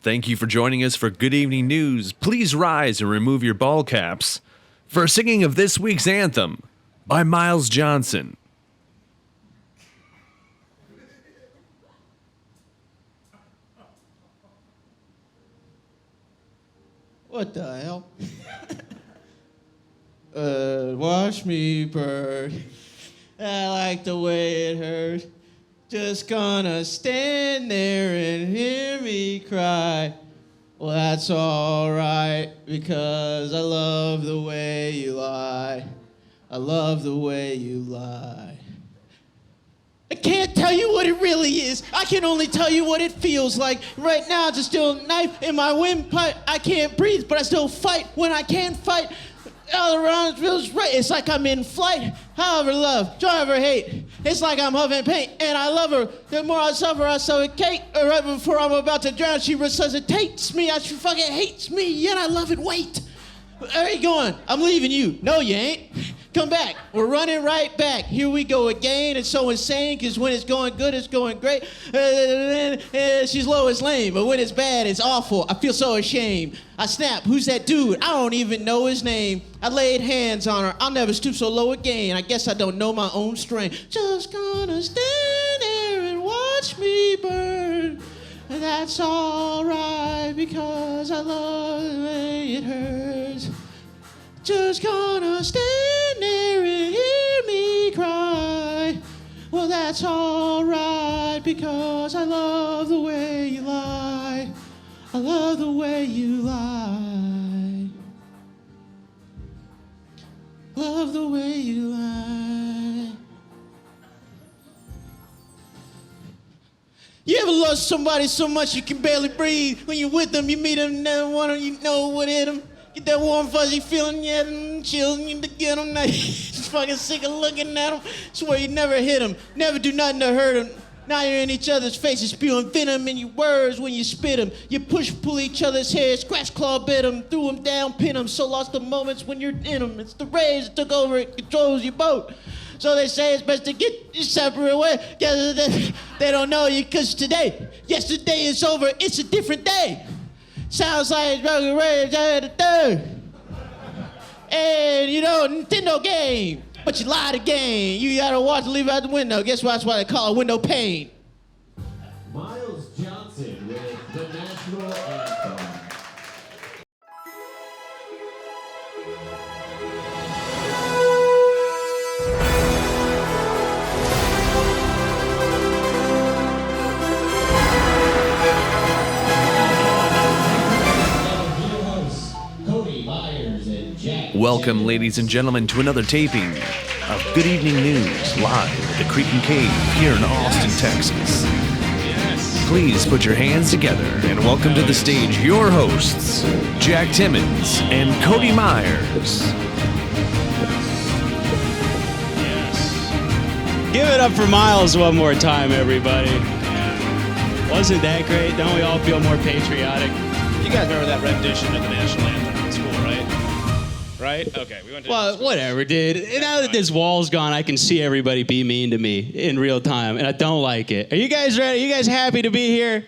Thank you for joining us for Good Evening News. Please rise and remove your ball caps for singing of this week's anthem by Miles Johnson. What the hell? Watch me burn. I like the way it hurts. Just gonna stand there and hear me cry. Well, that's alright, because I love the way you lie. I love the way you lie. I can't tell you what it really is. I can only tell you what it feels like. Right now, there's still a knife in my windpipe. I can't breathe, but I still fight when I can't fight. All around feels right. It's like I'm in flight. However love, however hate. It's like I'm huffing paint, and I love her. The more I suffer, I suffocate. Right before I'm about to drown, she resuscitates me. She fucking hates me, yet I love it. Wait. Where are you going? I'm leaving you. No, you ain't. Come back. We're running right back. Here we go again. It's so insane, because when it's going good, it's going great. She's low, it's lame. But when it's bad, it's awful. I feel so ashamed. I snap. Who's that dude? I don't even know his name. I laid hands on her. I'll never stoop so low again. I guess I don't know my own strength. Just gonna stand there and watch me burn. And that's alright, because I love the way it hurts. Just gonna stand there and hear me cry. Well, that's alright, because I love the way you lie. I love the way you lie. Love the way you lie. You ever lost somebody so much you can barely breathe? When you're with them, you meet them, never want you know what hit them. Get that warm, fuzzy feeling, yeah, chilling you to get them. Now you're just fucking sick of looking at them. Swear you never hit them, never do nothing to hurt them. Now you're in each other's faces, spewing venom in your words when you spit them. You pull each other's hair, scratch, claw, bit them, threw them down, pin them. So lost the moments when you're in them. It's the rage that took over, it controls your boat. So they say it's best to get you separate way. They don't know you, because yesterday is over, it's a different day. Sounds like Rocket Rage at the third. And you know, Nintendo game, but you lied again. You gotta watch and leave out the window. Guess what? That's why they call it window pane. Miles Johnson with the national anthem. Welcome, ladies and gentlemen, to another taping of Good Evening News, live at the Creek and Cave here in Austin, Texas. Please put your hands together and welcome to the stage your hosts, Jack Timmons and Cody Myers. Give it up for Miles one more time, everybody. Wasn't that great? Don't we all feel more patriotic? You guys remember that rendition of the national anthem in school, right? Right? Okay, we went to Well, whatever, dude. Now that this wall's gone, I can see everybody be mean to me in real time, and I don't like it. Are you guys ready? Are you guys happy to be here?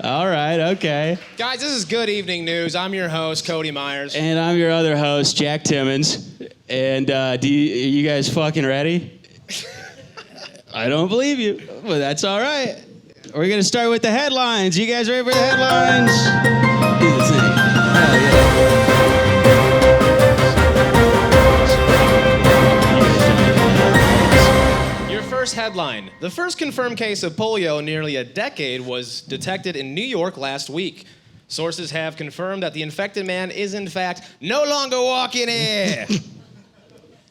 Yeah. All right, okay. Guys, this is Good Evening News. I'm your host, Cody Myers. And I'm your other host, Jack Timmons. And are you guys fucking ready? I don't believe you, but that's all right. We're going to start with the headlines. You guys ready for the headlines? Do the thing. Hell yeah. First headline. The first confirmed case of polio in nearly a decade was detected in New York last week. Sources have confirmed that the infected man is, in fact, no longer walking here.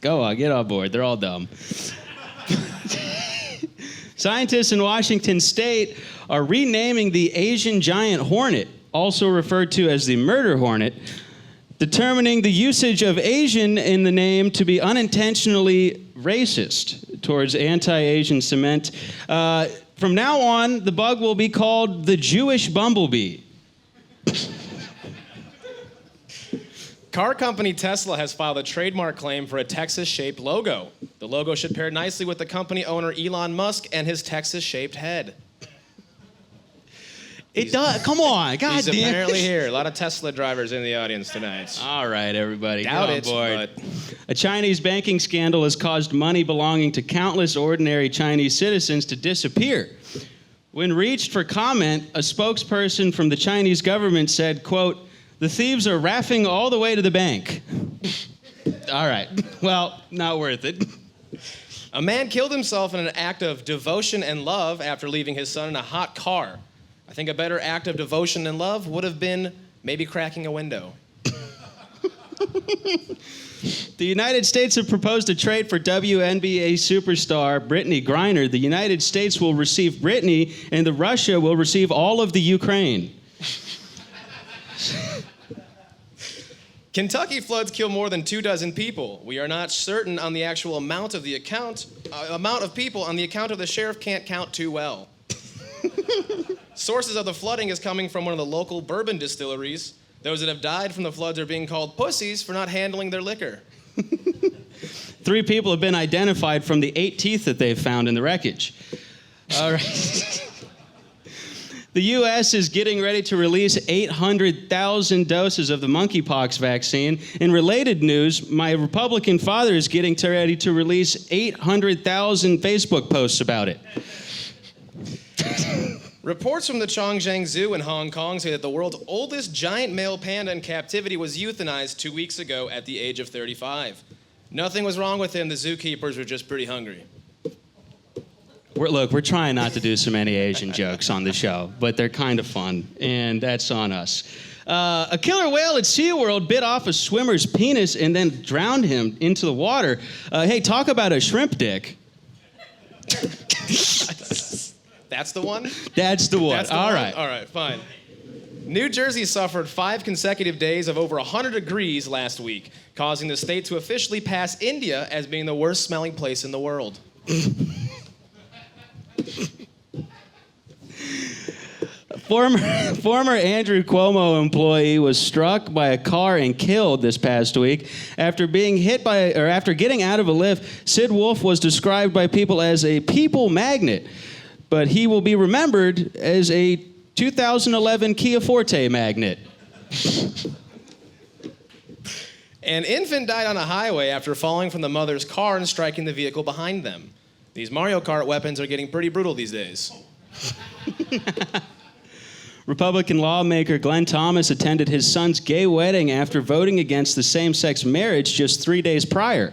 Go on, get on board. They're all dumb. Scientists in Washington State are renaming the Asian giant hornet, also referred to as the murder hornet, determining the usage of Asian in the name to be unintentionally racist towards anti-Asian sentiment. From now on, the bug will be called the Jewish bumblebee. Car company Tesla has filed a trademark claim for a Texas-shaped logo. The logo should pair nicely with the company owner Elon Musk and his Texas-shaped head. It does. Come on. God He's damn. apparently here. A lot of Tesla drivers in the audience tonight. All right, everybody. Doubt get on it, board. but A Chinese banking scandal has caused money belonging to countless ordinary Chinese citizens to disappear. When reached for comment, a spokesperson from the Chinese government said, quote, "The thieves are raffing all the way to the bank." All right. Well, not worth it. a man killed himself in an act of devotion and love after leaving his son in a hot car. I think a better act of devotion and love would have been maybe cracking a window. The United States have proposed a trade for WNBA superstar Brittany Griner. The United States will receive Brittany, and the Russia will receive all of the Ukraine. Kentucky floods kill more than 24 people. We are not certain on the actual amount of people on the account of the sheriff can't count too well. Sources of the flooding is coming from one of the local bourbon distilleries. Those that have died from the floods are being called pussies for not handling their liquor. 3 people have been identified from the 8 teeth that they've found in the wreckage. All right. The U.S. is getting ready to release 800,000 doses of the monkeypox vaccine. In related news, my Republican father is getting ready to release 800,000 Facebook posts about it. Reports from the Chongqing Zoo in Hong Kong say that the world's oldest giant male panda in captivity was euthanized 2 weeks ago at the age of 35. Nothing was wrong with him. The zookeepers were just pretty hungry. We're trying not to do so many Asian jokes on the show, but they're kind of fun, and that's on us. A killer whale at SeaWorld bit off a swimmer's penis and then drowned him into the water. Hey, talk about a shrimp dick. That's the one? That's the one. That's the All one? right. All right, fine. New Jersey suffered 5 consecutive days of over 100 degrees last week, causing the state to officially pass India as being the worst smelling place in the world. Former Andrew Cuomo employee was struck by a car and killed this past week after getting out of a lift. Sid Wolf was described by people as a people magnet, but he will be remembered as a 2011 Kia Forte magnet. An infant died on a highway after falling from the mother's car and striking the vehicle behind them. These Mario Kart weapons are getting pretty brutal these days. Republican lawmaker Glenn Thomas attended his son's gay wedding after voting against the same-sex marriage just 3 days prior.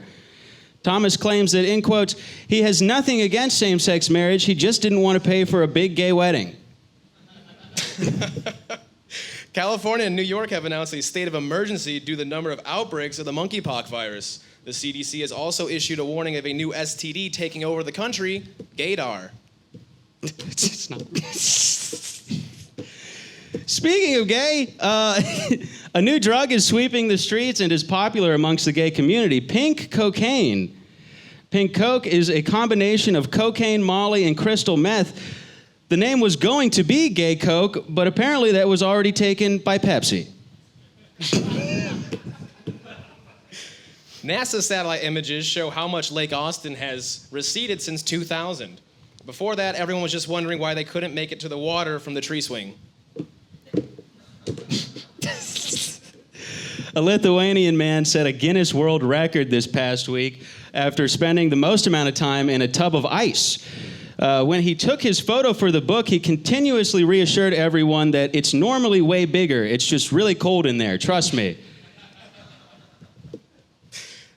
Thomas claims that, in quotes, he has nothing against same-sex marriage, he just didn't want to pay for a big gay wedding. California and New York have announced a state of emergency due to the number of outbreaks of the monkeypox virus. The CDC has also issued a warning of a new STD taking over the country, gaydar. It's not. Speaking of gay, a new drug is sweeping the streets and is popular amongst the gay community, pink cocaine. Pink coke is a combination of cocaine, molly, and crystal meth. The name was going to be gay coke, but apparently that was already taken by Pepsi. NASA satellite images show how much Lake Austin has receded since 2000. Before that, everyone was just wondering why they couldn't make it to the water from the tree swing. A Lithuanian man set a Guinness World Record this past week after spending the most amount of time in a tub of ice. When he took his photo for the book, he continuously reassured everyone that it's normally way bigger. It's just really cold in there. Trust me.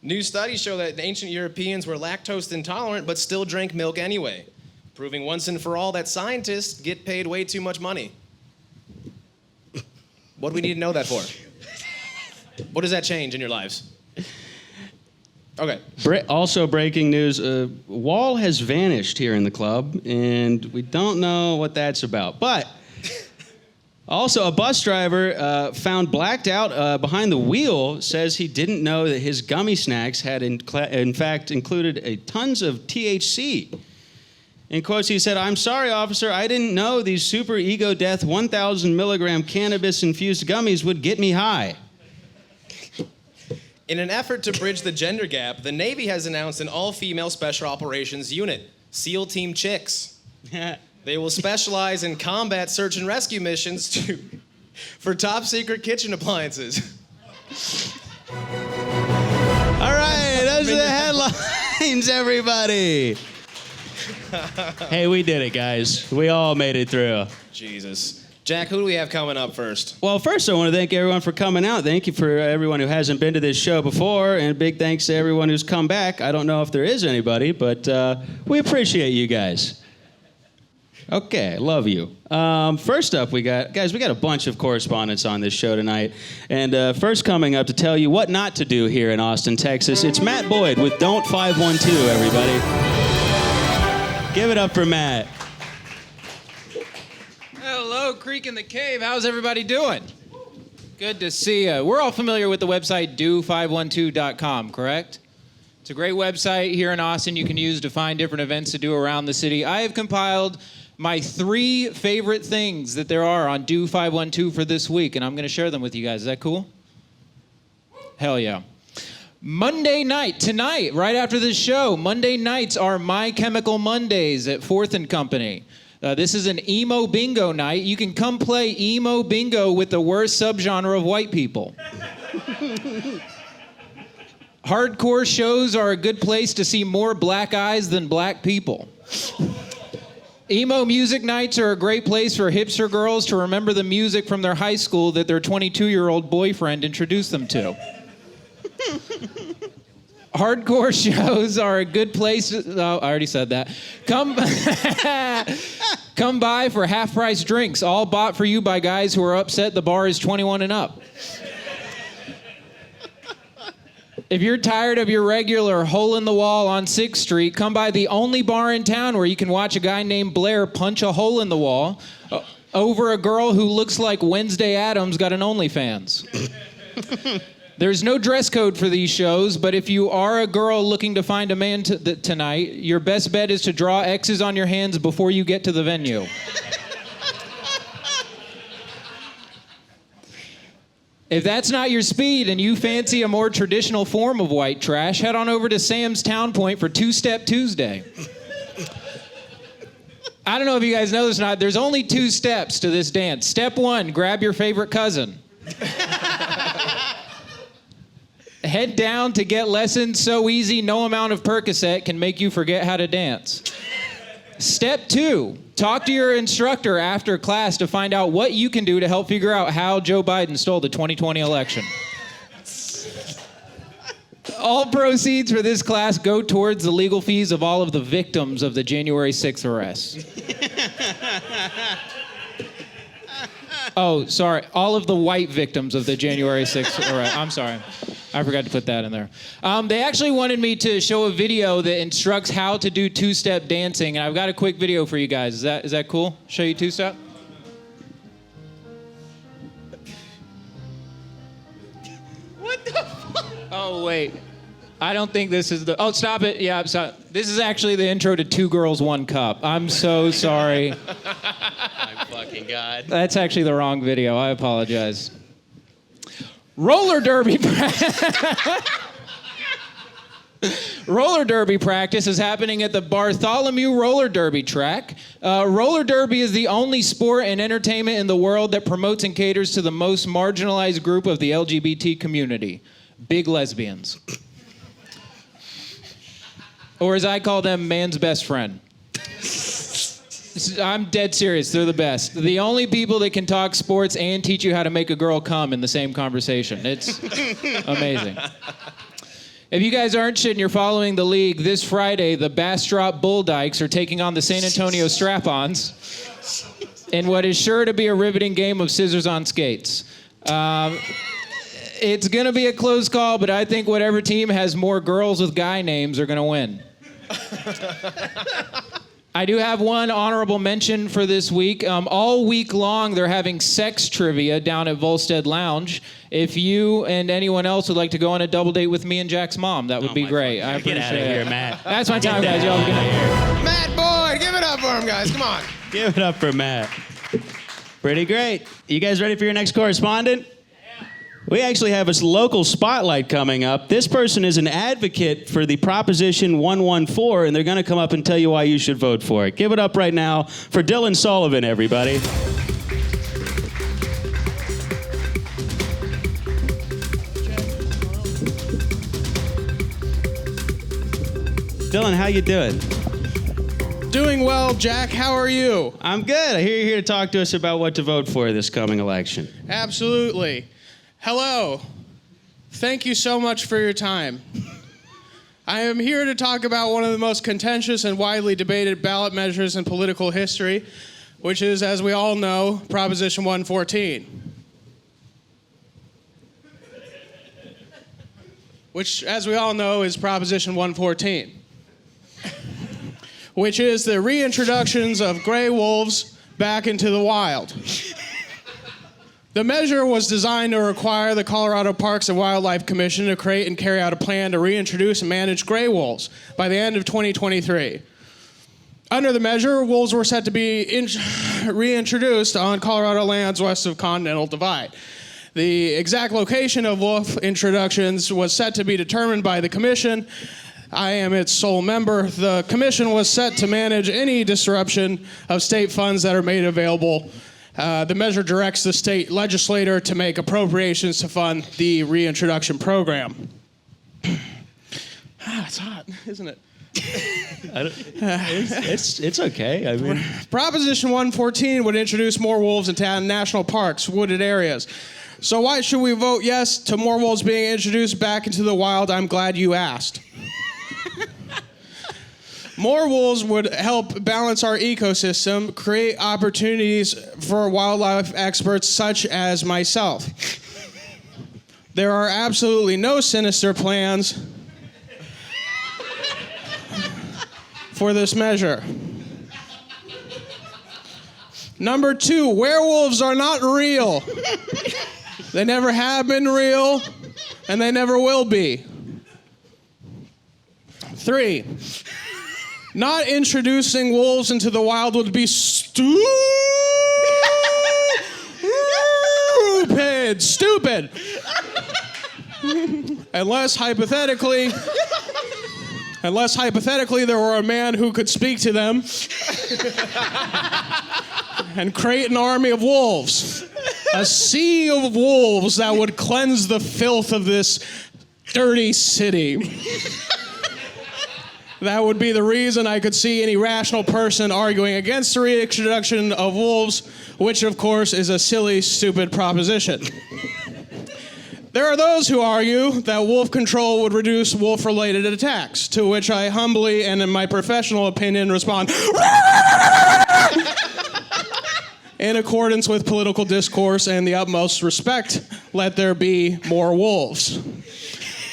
New studies show that ancient Europeans were lactose intolerant but still drank milk anyway, proving once and for all that scientists get paid way too much money. What do we need to know that for? What does that change in your lives? Okay. Also breaking news, Wall has vanished here in the club, and we don't know what that's about. But also a bus driver found blacked out behind the wheel says he didn't know that his gummy snacks had in fact included tons of THC. In quotes, he said, "I'm sorry, officer, I didn't know these super ego death 1,000 milligram cannabis-infused gummies would get me high." In an effort to bridge the gender gap, the Navy has announced an all-female special operations unit, SEAL Team Chicks. They will specialize in combat search and rescue missions for top secret kitchen appliances. All right, those are the headlines, everybody. Hey, we did it, guys. We all made it through. Jesus. Jack, who do we have coming up first? Well, first, I want to thank everyone for coming out. Thank you for everyone who hasn't been to this show before, and big thanks to everyone who's come back. I don't know if there is anybody, but we appreciate you guys. Okay, love you. First up, we got a bunch of correspondents on this show tonight. And first coming up to tell you what not to do here in Austin, Texas, it's Matt Boyd with Don't 512, everybody. Give it up for Matt. Hello, Creek in the Cave. How's everybody doing? Good to see you. We're all familiar with the website do512.com, correct? It's a great website here in Austin you can use to find different events to do around the city. I have compiled my 3 favorite things that there are on Do 512 for this week, and I'm going to share them with you guys. Is that cool? Hell yeah. Monday night, tonight, right after this show, Monday nights are My Chemical Mondays at 4th and Company. This is an emo bingo night. You can come play emo bingo with the worst subgenre of white people. Hardcore shows are a good place to see more black eyes than black people. Emo music nights are a great place for hipster girls to remember the music from their high school that their 22-year-old boyfriend introduced them to. Hardcore shows are a good place to... Oh, I already said that. Come by for half-price drinks, all bought for you by guys who are upset the bar is 21 and up. If you're tired of your regular hole-in-the-wall on 6th Street, come by the only bar in town where you can watch a guy named Blair punch a hole in the wall over a girl who looks like Wednesday Addams got an OnlyFans. There's no dress code for these shows, but if you are a girl looking to find a man tonight, your best bet is to draw X's on your hands before you get to the venue. If that's not your speed and you fancy a more traditional form of white trash, head on over to Sam's Town Point for Two-Step Tuesday. I don't know if you guys know this or not, there's only 2 steps to this dance. Step 1, grab your favorite cousin. Head down to get lessons so easy no amount of Percocet can make you forget how to dance. Step 2, talk to your instructor after class to find out what you can do to help figure out how Joe Biden stole the 2020 election. All proceeds for this class go towards the legal fees of all of the victims of the January 6th arrests. Oh, sorry. All of the white victims of the January 6th arrest. I'm sorry. I forgot to put that in there. They actually wanted me to show a video that instructs how to do 2-step dancing, and I've got a quick video for you guys. Is that cool? Show you 2-step? What the fuck? Oh, wait. I don't think this is the... Oh, stop it. Yeah, stop. This is actually the intro to 2 Girls, 1 Cup. I'm so sorry. My fucking God. That's actually the wrong video. I apologize. Roller derby Roller derby practice is happening at the Bartholomew Roller Derby track. Roller derby is the only sport and entertainment in the world that promotes and caters to the most marginalized group of the LGBT community, big lesbians. Or as I call them, man's best friend. I'm dead serious. They're the best. The only people that can talk sports and teach you how to make a girl come in the same conversation. It's amazing. If you guys aren't shit and you're following the league, this Friday, the Bastrop Bull Dykes are taking on the San Antonio Strap-Ons in what is sure to be a riveting game of scissors on skates. It's going to be a close call, but I think whatever team has more girls with guy names are going to win. I do have one honorable mention for this week. All week long, they're having sex trivia down at Volstead Lounge. If you and anyone else would like to go on a double date with me and Jack's mom, that would be great. I appreciate Get out of here, Matt. That's my time, guys. Y'all have a good night. Matt Boyd, give it up for him, guys. Come on. Give it up for Matt. Pretty great. You guys ready for your next correspondent? We actually have a local spotlight coming up. This person is an advocate for the Proposition 114, and they're going to come up and tell you why you should vote for it. Give it up right now for Dylan Sullivan, everybody. Dylan, how you doing? Doing well, Jack. How are you? I'm good. I hear you're here to talk to us about what to vote for this coming election. Absolutely. Hello. Thank you so much for your time. I am here to talk about one of the most contentious and widely debated ballot measures in political history, which is, as we all know, Proposition 114. Which, as we all know, is Proposition 114. Which is the reintroductions of gray wolves back into the wild. The measure was designed to require the Colorado Parks and Wildlife Commission to create and carry out a plan to reintroduce and manage gray wolves by the end of 2023. Under the measure, wolves were set to be reintroduced on Colorado lands west of Continental Divide. The exact location of wolf introductions was set to be determined by the commission. I am its sole member. The commission was set to manage any disruption of state funds that are made available. The measure directs the state legislator to make appropriations to fund the reintroduction program. It's hot, isn't it? It's okay. I mean, Proposition 114 would introduce more wolves into national parks, wooded areas. So why should we vote yes to more wolves being introduced back into the wild? I'm glad you asked. More wolves would help balance our ecosystem, create opportunities for wildlife experts such as myself. There are absolutely no sinister plans for this measure. Number 2, werewolves are not real. They never have been real, and they never will be. 3, not introducing wolves into the wild would be stupid. Unless hypothetically there were a man who could speak to them and create an army of wolves. A sea of wolves that would cleanse the filth of this dirty city. That would be the reason I could see any rational person arguing against the reintroduction of wolves, which of course is a silly, stupid proposition. There are those who argue that wolf control would reduce wolf-related attacks, to which I humbly and in my professional opinion respond, in accordance with political discourse and the utmost respect, let there be more wolves.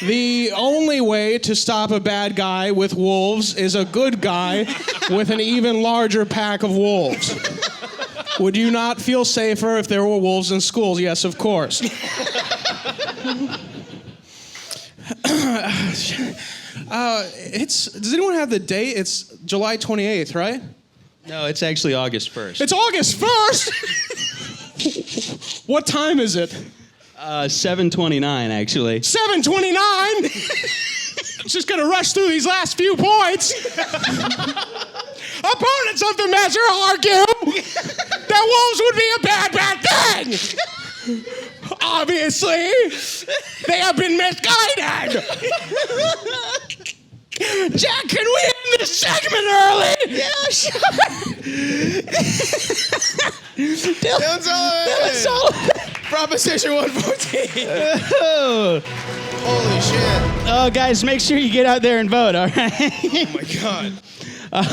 The only way to stop a bad guy with wolves is a good guy with an even larger pack of wolves. Would you not feel safer if there were wolves in schools? Yes, of course. Does anyone have the date? It's July 28th, right? no, it's actually August 1st. It's August 1st? What time is it? 7:29, actually. 7:29? Just gonna rush through these last few points. Opponents of the measure argue that wolves would be a bad thing. Obviously, they have been misguided. Jack, can we end this segment early? Yeah, sure. Dylan Sullivan. Proposition 114. Holy shit. Oh, guys, make sure you get out there and vote, all right? Oh my God.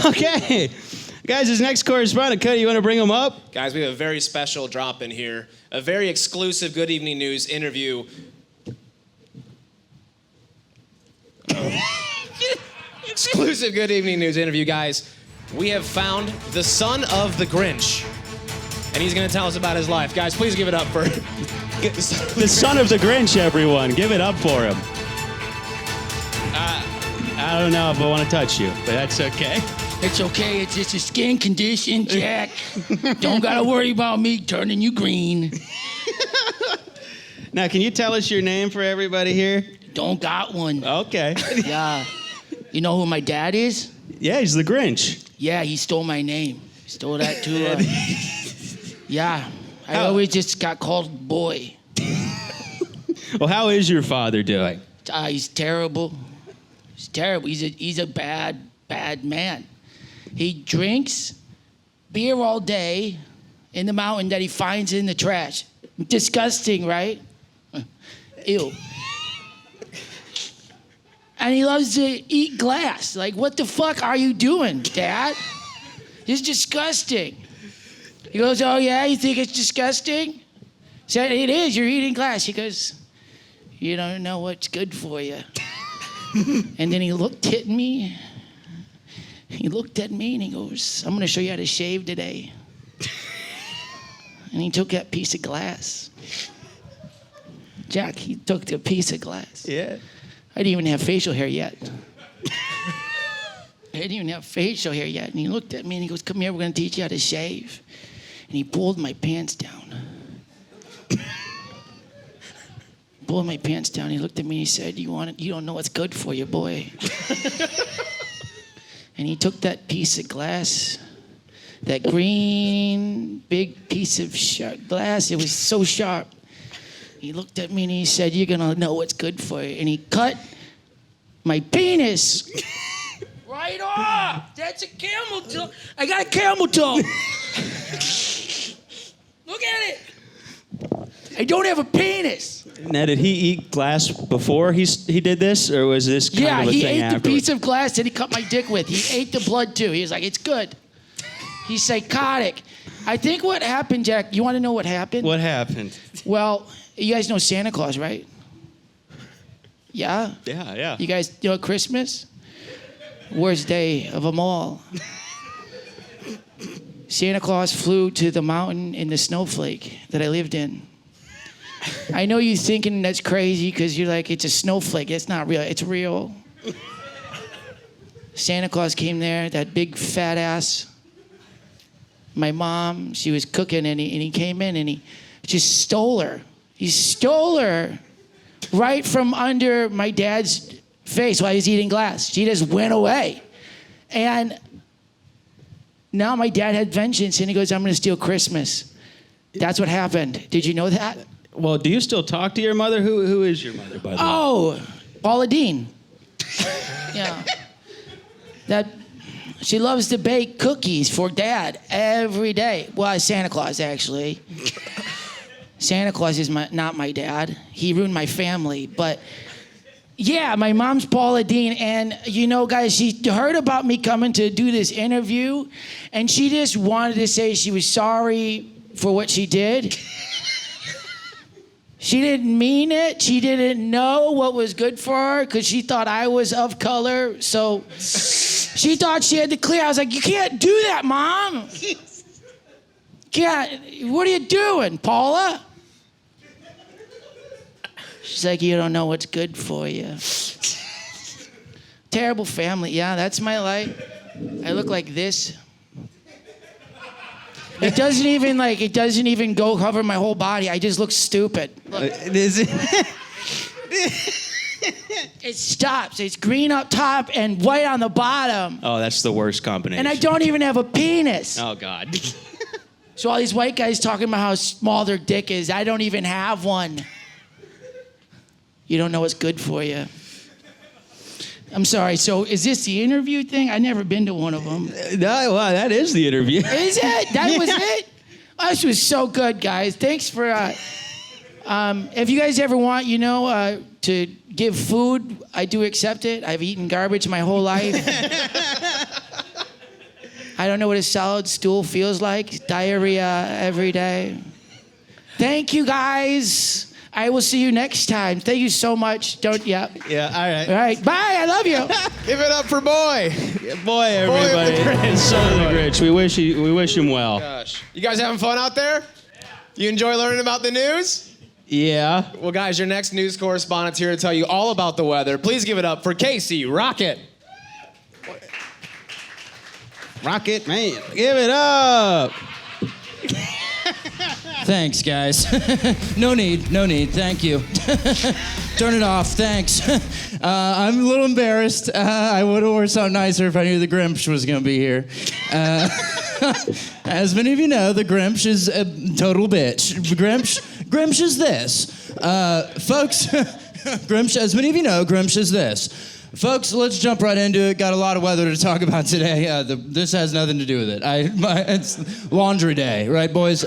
Okay. Guys, this next correspondent, Cody, you want to bring him up? Guys, we have a very special drop in here. A very exclusive Good Evening News interview. Exclusive Good Evening News interview, guys. We have found the son of the Grinch. And he's going to tell us about his life. Guys, please give it up for The son of the Grinch, everyone. Give it up for him. I don't know if I want to touch you, but that's okay. It's okay, it's just a skin condition, Jack. Don't gotta worry about me turning you green. Now, can you tell us your name for everybody here? Don't got one. Okay. Yeah. You know who my dad is? Yeah, he's the Grinch. Yeah, he stole my name. He stole that too. Yeah. I How- always just got called boy. Well, how is your father doing? He's terrible. He's terrible. He's a bad man. He drinks beer all day in the mountain that he finds in the trash. Disgusting, right? Ew. And he loves to eat glass. Like, what the fuck are you doing, Dad? It's disgusting. He goes, oh yeah, you think it's disgusting? I said, it is, you're eating glass. He goes, you don't know what's good for you. And then he looked at me. He looked at me and he goes, I'm gonna show you how to shave today. And he took that piece of glass. Jack, he took the piece of glass. Yeah. I didn't even have facial hair yet. I didn't even have facial hair yet. And he looked at me and he goes, come here, we're gonna teach you how to shave. And he pulled my pants down. Pulled my pants down. He looked at me and he said, you want it? You don't know what's good for you, boy. And he took that piece of glass, that green big piece of sharp glass. It was so sharp. He looked at me and he said, you're gonna know what's good for you. And he cut my penis right off. That's a camel toe. I got a camel toe. Look at it. I don't have a penis. Now, did he eat glass before he did this, or was this kind of a he thing ate the afterwards? piece of glass that he cut my dick with. He ate the blood too. He was like, it's good. He's psychotic. I think what happened, Jack, you want to know what happened? What happened? Well, you guys know Santa Claus, right? Yeah? Yeah. You guys know Christmas? Worst day of them all. Santa Claus flew to the mountain in the snowflake that I lived in. I know you're thinking that's crazy because you're like, it's a snowflake. It's not real. It's real. Santa Claus came there, that big fat ass. My mom, she was cooking and he came in and he just stole her. He stole her right from under my dad's face while he was eating glass. She just went away. And now my dad had vengeance and he goes, I'm going to steal Christmas. That's what happened. Did you know that? Well, do you still talk to your mother? Who is your mother, by the way? Oh, Paula Dean. Yeah. That she loves to bake cookies for Dad every day. Well, Santa Claus, actually. Santa Claus is not my dad. He ruined my family. But yeah, my mom's Paula Dean. And you know, guys, she heard about me coming to do this interview. And she just wanted to say she was sorry for what she did. She didn't mean it. She didn't know what was good for her because she thought I was of color. So she thought she had to clear. I was like, you can't do that, Mom. What are you doing, Paula? She's like, you don't know what's good for you. Terrible family. Yeah, that's my life. I look like this. It doesn't even go cover my whole body. I just look stupid. Look. It stops. It's green up top and white on the bottom. Oh, that's the worst combination. And I don't even have a penis. Oh, God. So all these white guys talking about how small their dick is. I don't even have one. You don't know what's good for you. I'm sorry. So is this the interview thing? I've never been to one of them. No, well, that is the interview. Is it? That was it? Oh, this was so good, guys. Thanks for... if you guys ever want, to give food, I do accept it. I've eaten garbage my whole life. I don't know what a solid stool feels like. Diarrhea every day. Thank you, guys. I will see you next time. Thank you so much. Yeah, all right. All right, bye. I love you. Give it up for Boy. Boy, everybody. Grinch. Son of the Grinch. We wish him well. Gosh. You guys having fun out there? You enjoy learning about the news? Yeah. Well, guys, your next news correspondent's here to tell you all about the weather. Please give it up for Casey Rocket. Rocket, man. Give it up. Thanks, guys. No need. Thank you. Turn it off. Thanks. I'm a little embarrassed. I would have worn something nicer if I knew the Grinch was going to be here. As many of you know, the Grinch is a total bitch. Grinch is this. Folks, Grinch, as many of you know, Grinch is this. Folks, let's jump right into it. Got a lot of weather to talk about today. This has nothing to do with it. It's laundry day, right, boys?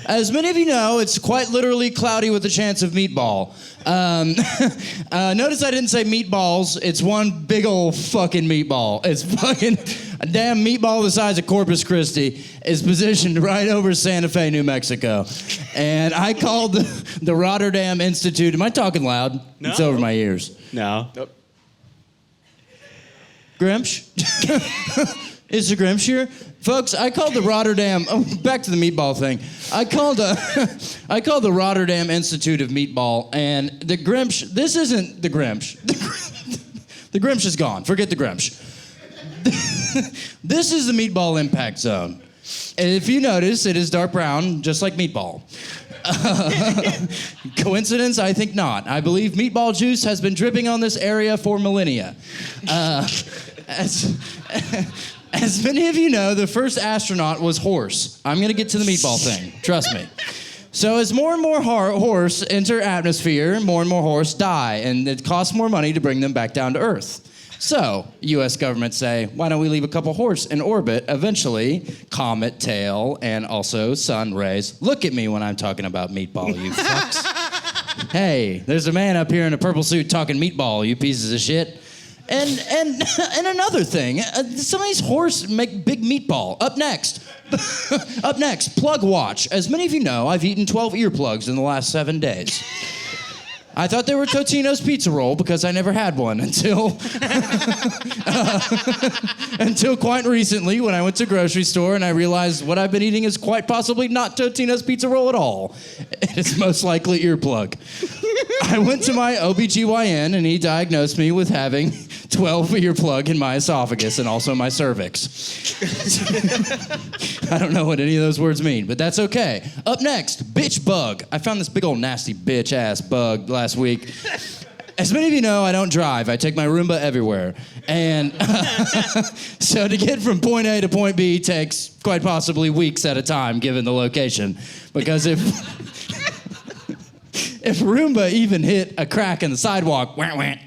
As many of you know, it's quite literally cloudy with a chance of meatball. Notice I didn't say meatballs. It's one big old fucking meatball. It's fucking a damn meatball the size of Corpus Christi is positioned right over Santa Fe, New Mexico. And I called the Rotterdam Institute. Am I talking loud? No. It's over my ears. No. Nope. Grinch? Is the Grinch here? Folks, I called the Rotterdam, back to the meatball thing. I called the Rotterdam Institute of Meatball, and the Grinch, this isn't the Grinch. The Grinch is gone. Forget the Grinch. This is the meatball impact zone. And if you notice, it is dark brown, just like meatball. Coincidence? I think not. I believe meatball juice has been dripping on this area for millennia. As many of you know, the first astronaut was horse. I'm going to get to the meatball thing. Trust me. So as more and more horse enter atmosphere, more and more horse die, and it costs more money to bring them back down to Earth. So, U.S. government say, why don't we leave a couple horse in orbit, eventually, comet tail, and also sun rays. Look at me when I'm talking about meatball, you fucks. Hey, there's a man up here in a purple suit talking meatball, you pieces of shit. And another thing, some of these horse make big meatball. Up next, plug watch. As many of you know, I've eaten 12 earplugs in the last 7 days. I thought they were Totino's pizza roll because I never had one until quite recently when I went to a grocery store and I realized what I've been eating is quite possibly not Totino's pizza roll at all. It's most likely earplug. I went to my OBGYN and he diagnosed me with having 12 earplug in my esophagus and also my cervix. I don't know what any of those words mean, but that's okay. Up next, bitch bug. I found this big old nasty bitch ass bug last week. As many of you know, I don't drive. I take my Roomba everywhere. And so to get from point A to point B takes quite possibly weeks at a time, given the location. Because if Roomba even hit a crack in the sidewalk,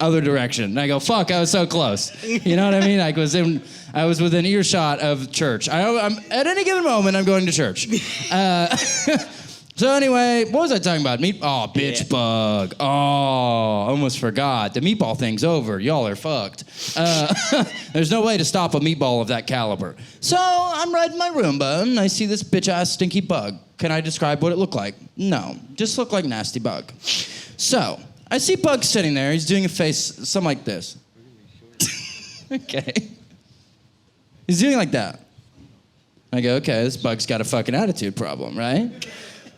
other direction. And I go, fuck, I was so close. You know what I mean? I was within earshot of church. I'm at any given moment, I'm going to church. So anyway, what was I talking about? Bitch bug. Oh, almost forgot. The meatball thing's over. Y'all are fucked. There's no way to stop a meatball of that caliber. So I'm riding my Roomba and I see this bitch-ass stinky bug. Can I describe what it looked like? No, just looked like nasty bug. So I see Bug sitting there. He's doing a face, something like this. Okay. He's doing like that. I go, okay, this bug's got a fucking attitude problem, right?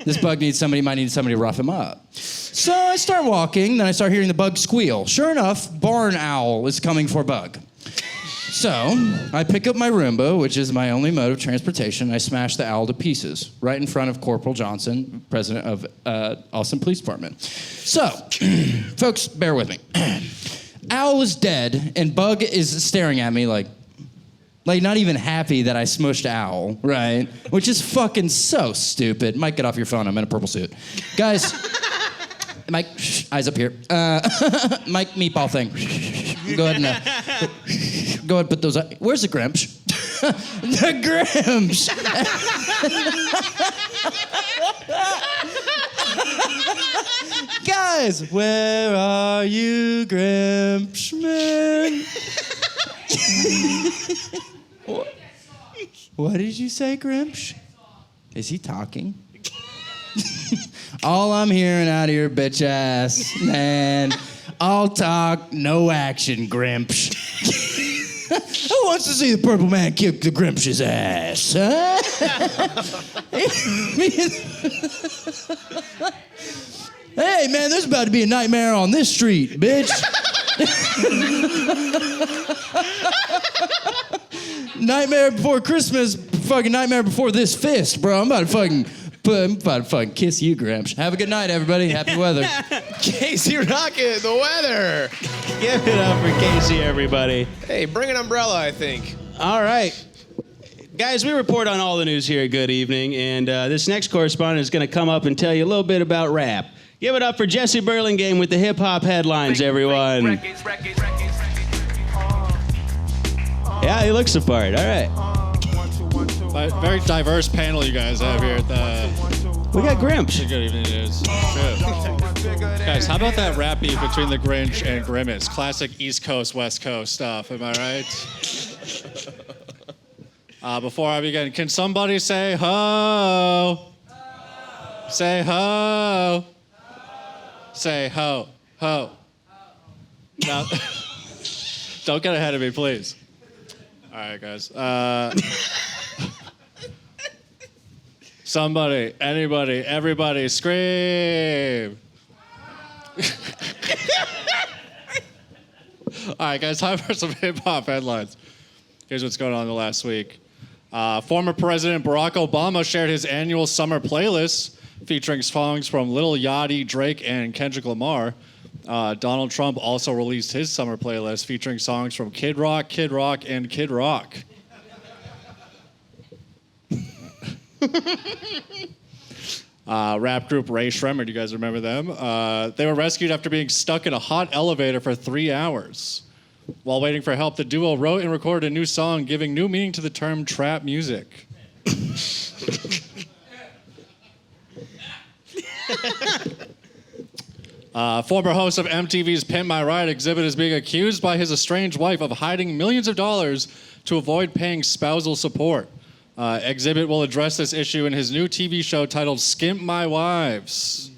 This bug might need somebody to rough him up. So I start walking, then I start hearing the bug squeal. Sure enough, barn owl is coming for Bug. So I pick up my Roomba, which is my only mode of transportation. I smash the owl to pieces, right in front of Corporal Johnson, president of Austin Police Department. So, folks, bear with me. Owl is dead, and Bug is staring at me like not even happy that I smushed Owl, right? Which is fucking so stupid. Mike, get off your phone. I'm in a purple suit. Guys, Mike, eyes up here. Mike, meatball thing. Go ahead and put those up. Where's the Grinch? The Grinch. Guys, where are you, Grinch man? What did you say, Grinch? Is he talking? All I'm hearing out of your bitch ass, man. All talk, no action, Grinch. Who wants to see the purple man kick the Grinch's ass, huh? Hey, man, there's about to be a nightmare on this street, bitch. Nightmare before Christmas, fucking nightmare before this fist, bro. I'm about to fucking I'm about to fucking kiss you, Gramps. Have a good night, everybody. Happy weather. Casey Rocket, the weather. Give it up for Casey, everybody. Hey, bring an umbrella, I think. All right. Guys, we report on all the news here at Good Evening, and this next correspondent is going to come up and tell you a little bit about rap. Give it up for Jesse Burlingame with the hip-hop headlines, everyone. Yeah, he looks the part. All right. Very diverse panel you guys have here at the... We got Grimps. Good evening, news. Guys, how about that rap beef between the Grinch and Grimace? Classic East Coast, West Coast stuff, am I right? Before I begin, can somebody say ho? Say ho. Say ho. Ho. Now, don't get ahead of me, please. All right, guys. Somebody, anybody, everybody, scream. All right, guys, time for some hip-hop headlines. Here's what's going on in the last week. Former President Barack Obama shared his annual summer playlist featuring songs from Lil Yachty, Drake, and Kendrick Lamar. Donald Trump also released his summer playlist featuring songs from Kid Rock, and Kid Rock. Rap group Ray Shremmer, do you guys remember them? They were rescued after being stuck in a hot elevator for 3 hours. While waiting for help, the duo wrote and recorded a new song giving new meaning to the term trap music. Former host of MTV's Pimp My Ride exhibit is being accused by his estranged wife of hiding millions of dollars to avoid paying spousal support. Exhibit will address this issue in his new TV show titled Skimp My Wives.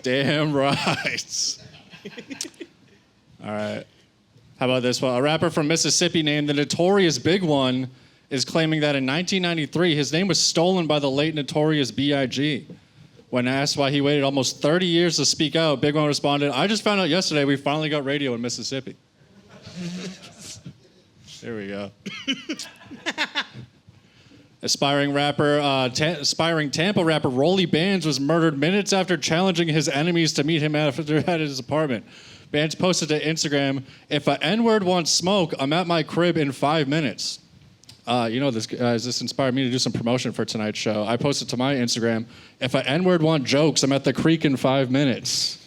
Damn right. All right. How about this one? A rapper from Mississippi named the Notorious Big One is claiming that in 1993 his name was stolen by the late Notorious B.I.G. When asked why he waited almost 30 years to speak out, Big One responded, "I just found out yesterday we finally got radio in Mississippi." There we go. Aspiring Tampa rapper Rolly Bands was murdered minutes after challenging his enemies to meet him at his apartment. Bands posted to Instagram, "If a N-word wants smoke, I'm at my crib in 5 minutes." You know this, guys, this inspired me to do some promotion for tonight's show. I posted to my Instagram, "If a N-word want jokes, I'm at the creek in 5 minutes."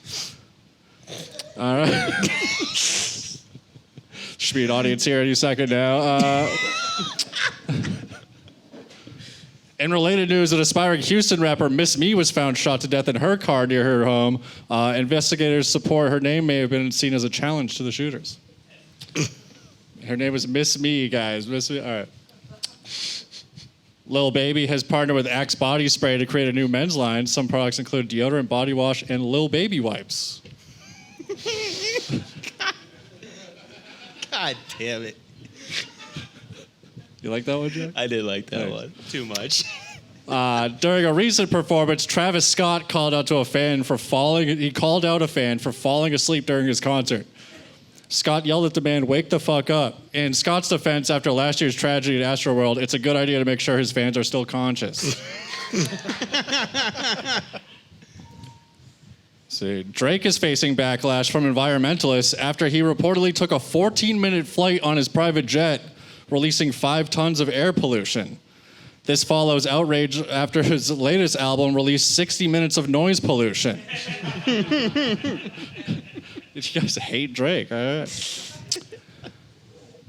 All right. Should be an audience here any second now. In related news, an aspiring Houston rapper, Miss Me, was found shot to death in her car near her home. Investigators support her name may have been seen as a challenge to the shooters. Her name was Miss Me, guys. Miss Me. All right. Lil Baby has partnered with Axe Body Spray to create a new men's line. Some products include deodorant, body wash, and Lil Baby wipes. God damn it. You like that one, Jack? I did like that one. Too much. During a recent performance, Travis Scott called out a fan for falling asleep during his concert. Scott yelled at the band, "Wake the fuck up." In Scott's defense, after last year's tragedy at Astroworld, it's a good idea to make sure his fans are still conscious. See, Drake is facing backlash from environmentalists after he reportedly took a 14-minute flight on his private jet, releasing 5 tons of air pollution. This follows outrage after his latest album released 60 minutes of noise pollution. You guys hate Drake, all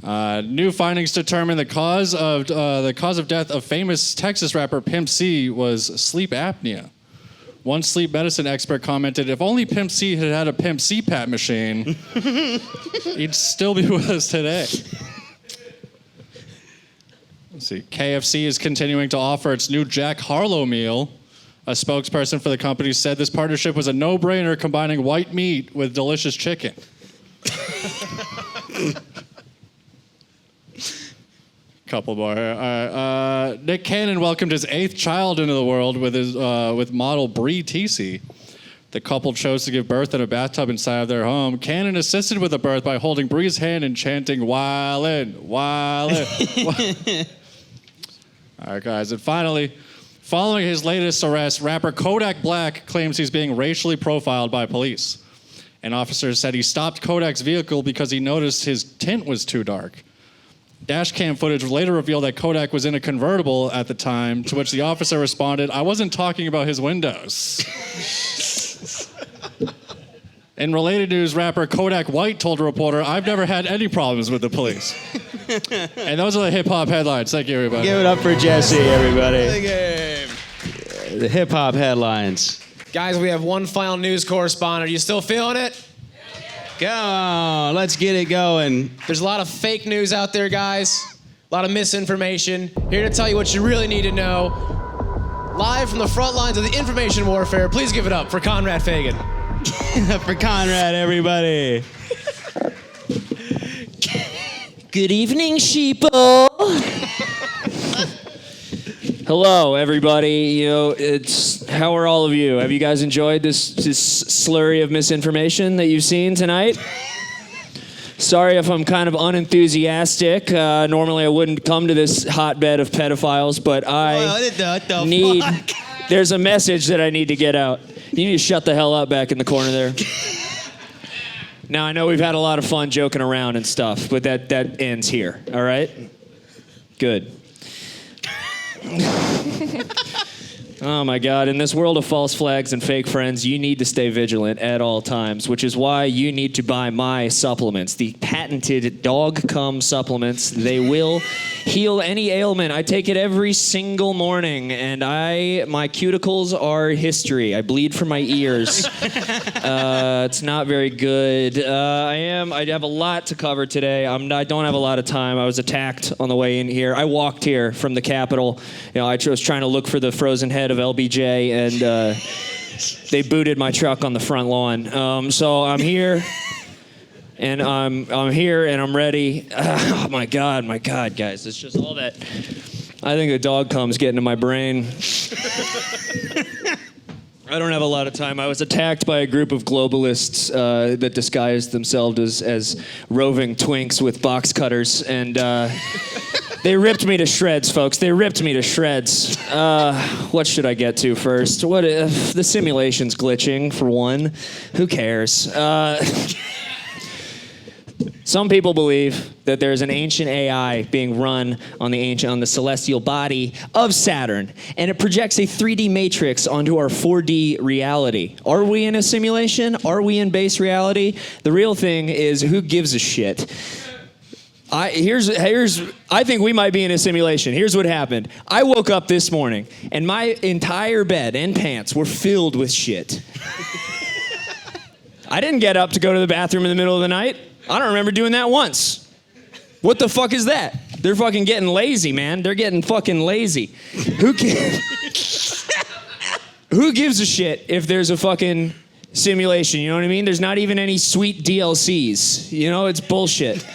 right? New findings determine the cause of death of famous Texas rapper Pimp C was sleep apnea. One sleep medicine expert commented, "If only Pimp C had had a Pimp CPAP machine, he'd still be with us today." Let's see. KFC is continuing to offer its new Jack Harlow meal. A spokesperson for the company said this partnership was a no-brainer, combining white meat with delicious chicken. Couple more. Nick Cannon welcomed his 8th child into the world with model Bree Teesey. The couple chose to give birth in a bathtub inside of their home. Cannon assisted with the birth by holding Bree's hand and chanting, "Wildin', wildin'." All right, guys. And finally, following his latest arrest, rapper Kodak Black claims he's being racially profiled by police. An officer said he stopped Kodak's vehicle because he noticed his tint was too dark. Dashcam footage later revealed that Kodak was in a convertible at the time, to which the officer responded, "I wasn't talking about his windows." In related news, rapper Kodak White told a reporter, "I've never had any problems with the police." And those are the hip-hop headlines. Thank you, everybody. Give it up for Jesse, everybody. The game. The hip-hop headlines. Guys, we have one final news correspondent. Are you still feeling it? Come on, let's get it going. There's a lot of fake news out there, guys. A lot of misinformation. Here to tell you what you really need to know. Live from the front lines of the information warfare, please give it up for Conrad Fagan. For Conrad, everybody. Good evening, sheeple. Hello, everybody. How are all of you? Have you guys enjoyed this slurry of misinformation that you've seen tonight? Sorry if I'm kind of unenthusiastic. Normally I wouldn't come to this hotbed of pedophiles, but there's a message that I need to get out. You need to shut the hell up back in the corner there. Now, I know we've had a lot of fun joking around and stuff, but that ends here, all right? Good. Oh my God, in this world of false flags and fake friends, you need to stay vigilant at all times, which is why you need to buy my supplements, the patented dog cum supplements. They will heal any ailment. I take it every single morning, and my cuticles are history. I bleed from my ears. It's not very good. I have a lot to cover today. I don't have a lot of time. I was attacked on the way in here. I walked here from the Capitol. I was trying to look for the frozen head of LBJ, and they booted my truck on the front lawn. So I'm here, and I'm here, and I'm ready. Oh my God, guys! It's just all that. I think the dog cum's getting to my brain. I don't have a lot of time. I was attacked by a group of globalists that disguised themselves as roving twinks with box cutters, and they ripped me to shreds, folks. They ripped me to shreds. What should I get to first? What if the simulation's glitching, for one? Who cares? Some people believe that there's an ancient AI being run on the celestial body of Saturn, and it projects a 3D matrix onto our 4D reality. Are we in a simulation? Are we in base reality? The real thing is, who gives a shit? I think we might be in a simulation. Here's what happened. I woke up this morning, and my entire bed and pants were filled with shit. I didn't get up to go to the bathroom in the middle of the night. I don't remember doing that once. What the fuck is that? They're fucking getting lazy, man. They're getting fucking lazy. Who gives a shit if there's a fucking simulation? You know what I mean? There's not even any sweet DLCs. It's bullshit.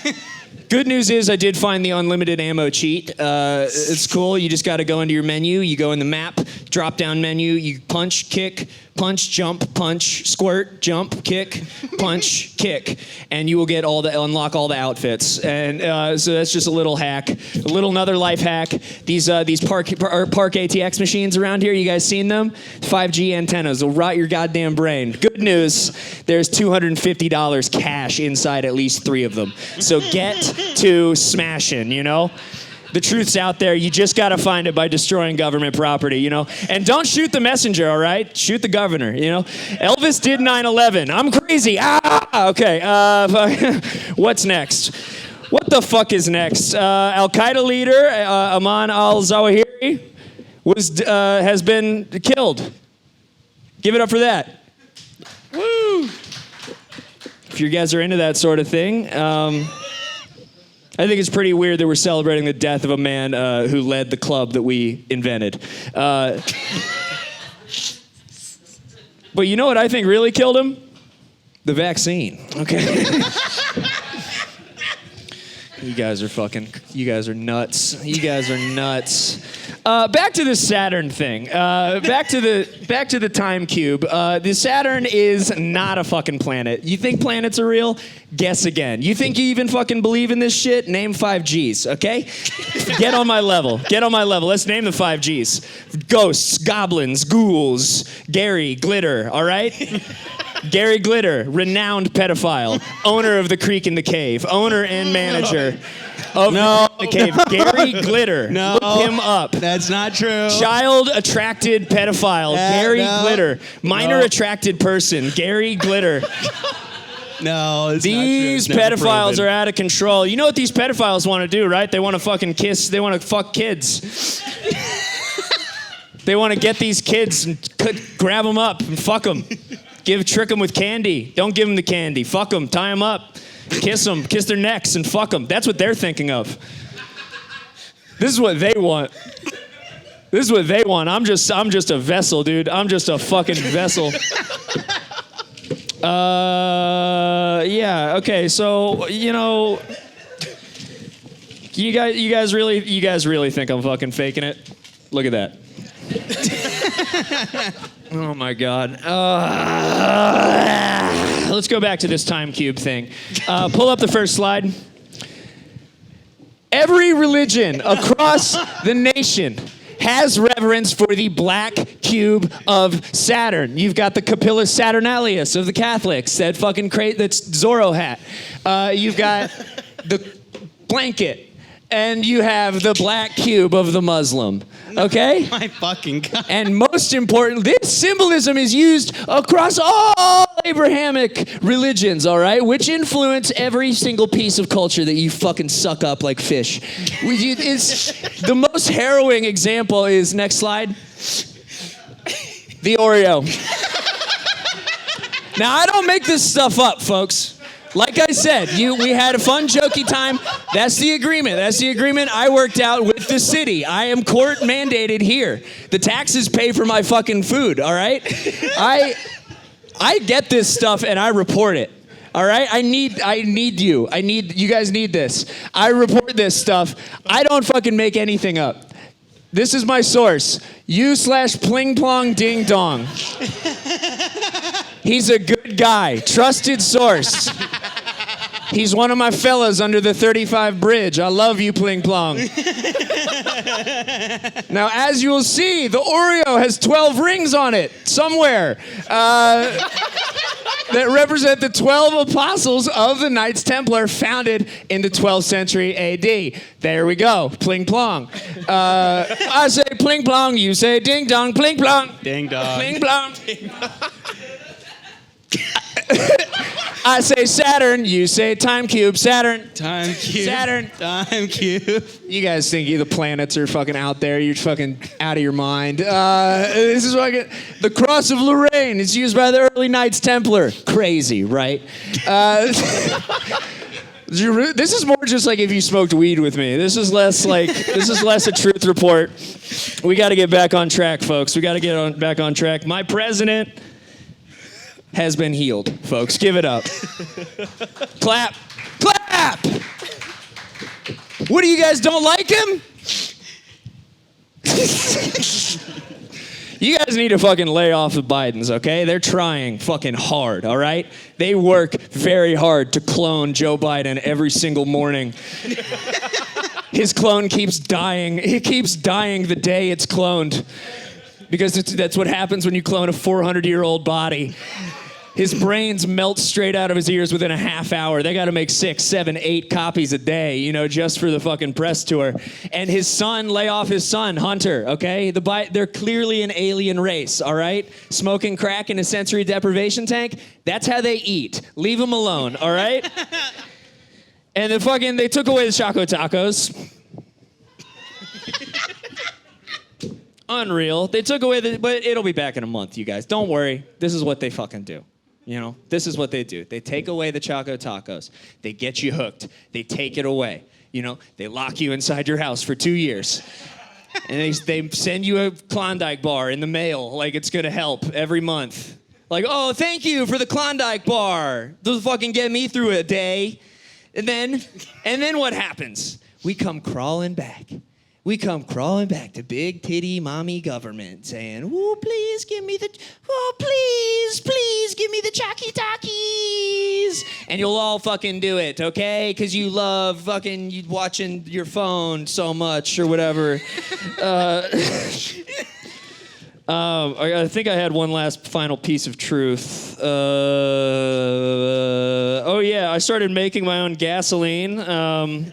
Good news is I did find the unlimited ammo cheat. It's cool. You just got to go into your menu. You go in the map, drop-down menu. You punch, kick, punch, jump, punch, squirt, jump, kick, punch, kick, and you will unlock all the outfits. And so that's just a little hack, another life hack. These Park ATX machines around here, you guys seen them? 5G antennas will rot your goddamn brain. Good news, there's $250 cash inside at least 3 of them. So get to smashing, The truth's out there. You just got to find it by destroying government property, And don't shoot the messenger, all right? Shoot the governor, Elvis did 9/11. I'm crazy. Okay. What's next? What the fuck is next? Al-Qaeda leader Ayman al-Zawahiri has been killed. Give it up for that. Woo! If you guys are into that sort of thing, I think it's pretty weird that we're celebrating the death of a man who led the club that we invented. But you know what I think really killed him? The vaccine. Okay. You guys are nuts. You guys are nuts. Back to the Saturn thing. Back to the time cube. The Saturn is not a fucking planet. You think planets are real? Guess again. You think you even fucking believe in this shit? Name 5 Gs, okay? Get on my level. Get on my level. Let's name the 5 Gs. Ghosts, goblins, ghouls, Gary, glitter, all right? Gary Glitter, renowned pedophile, owner of the Creek in the Cave, owner and manager of the Cave. Gary Glitter. No. Look him up. That's not true. Child attracted pedophile, Gary no. Glitter. Minor No. attracted person, Gary Glitter. No, it's These not true. It's never pedophiles proven. are out of control. You know what these pedophiles want to do, right? They want to fucking kiss. They want to fuck kids. They want to get these kids and grab them up and fuck them. Trick them with candy. Don't give them the candy. Fuck them. Tie them up. Kiss them. Kiss their necks and fuck them. That's what they're thinking of. This is what they want. This is what they want. I'm just a vessel, dude. I'm just a fucking vessel. Yeah. Okay. So you know, you guys really think I'm fucking faking it? Look at that. Oh my God. Let's go back to this time cube thing. Pull up the first slide. Every religion across the nation has reverence for the black cube of Saturn. You've got the Capilla Saturnalius of the Catholics, that fucking that's Zorro hat. You've got the blanket. And you have the black cube of the Muslim, okay? My fucking God. And most important, this symbolism is used across all Abrahamic religions, all right? Which influence every single piece of culture that you fucking suck up like fish. It's, the most harrowing example is, next slide, the Oreo. Now, I don't make this stuff up, folks. Like I said, we had a fun, jokey time. That's the agreement. That's the agreement I worked out with the city. I am court mandated here. The taxes pay for my fucking food, all right? I get this stuff and I report it. All right? I need you. You guys need this. I report this stuff. I don't fucking make anything up. This is my source. U/Pling Plong Ding Dong. He's a good guy. Trusted source. He's one of my fellas under the 35 bridge. I love you, Pling Plong. Now, as you will see, the Oreo has 12 rings on it somewhere that represent the 12 apostles of the Knights Templar founded in the 12th century AD. There we go. Pling Plong. I say Pling Plong, you say Ding Dong. Pling Plong. Ding dong. Pling Plong. I say Saturn, you say time cube. Saturn. Time cube. Saturn. Time cube. You guys think the planets are fucking out there. You're fucking out of your mind. This is fucking... The Cross of Lorraine is used by the early Knights Templar. Crazy, right? This is more just like if you smoked weed with me. This is less a truth report. We got to get back on track, folks. We got to get back on track. My president has been healed, folks. Give it up. Clap. Clap! What do you guys don't like him? You guys need to fucking lay off the Bidens, okay? They're trying fucking hard, all right? They work very hard to clone Joe Biden every single morning. His clone keeps dying. He keeps dying the day it's cloned. Because that's what happens when you clone a 400-year-old body. His brains melt straight out of his ears within a half hour. They got to make 6, 7, 8 copies a day, just for the fucking press tour. And his son, lay off his son, Hunter, okay? They're clearly an alien race, all right? Smoking crack in a sensory deprivation tank, that's how they eat. Leave them alone, all right? And they took away the Choco Tacos. Unreal. They took away but it'll be back in a month, you guys. Don't worry. This is what they fucking do. This is what they do. They take away the Choco Tacos. They get you hooked. They take it away. They lock you inside your house for 2 years. And they send you a Klondike bar in the mail like it's going to help every month. Like, oh, thank you for the Klondike bar. They'll fucking get me through a day. And then what happens? We come crawling back. we come crawling back to big titty mommy government saying, "Oh, please give me the chalky talkies." And you'll all fucking do it, okay? Because you love fucking watching your phone so much or whatever. I think I had one last final piece of truth. Oh yeah, I started making my own gasoline. I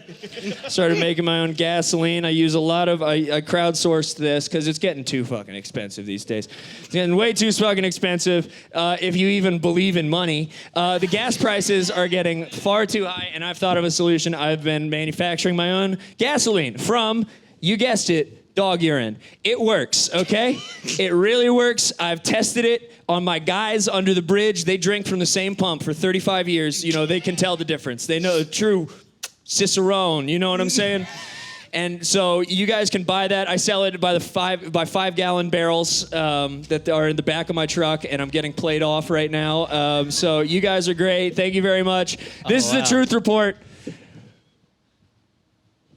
use a lot of, I crowdsourced this because it's getting too fucking expensive these days. It's getting way too fucking expensive if you even believe in money. The gas prices are getting far too high, and I've thought of a solution. I've been manufacturing my own gasoline from, you guessed it, dog urine. It works, okay? It really works. I've tested it on my guys under the bridge. They drink from the same pump for 35 years. You know, they can tell the difference. They know true Cicerone, you know what I'm saying? And so you guys can buy that. I sell it by 5-gallon barrels that are in the back of my truck, and I'm getting played off right now. So you guys are great. Thank you very much. This is the Truth Report.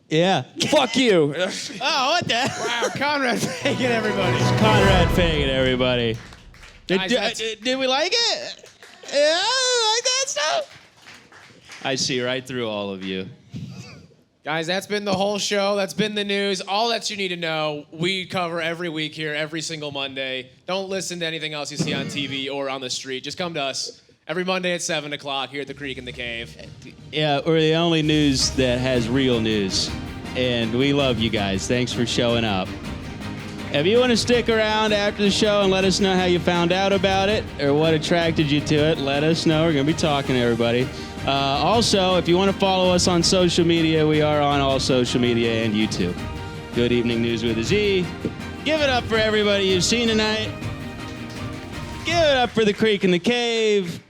Yeah. Fuck you. Oh, what the? Wow, Conrad Fagan, everybody. Conrad Fagan, everybody. Guys, Did we like it? Yeah, I like that stuff. I see right through all of you. Guys, that's been the whole show. That's been the news. All that you need to know, we cover every week here, every single Monday. Don't listen to anything else you see on TV or on the street. Just come to us every Monday at 7 o'clock here at the Creek in the Cave. Yeah, we're the only news that has real news. And we love you guys. Thanks for showing up. If you want to stick around after the show and let us know how you found out about it or what attracted you to it, let us know. We're going to be talking to everybody. Also, if you want to follow us on social media, we are on all social media and YouTube. Good Evening News with a Z. Give it up for everybody you've seen tonight. Give it up for the Creek in the Cave.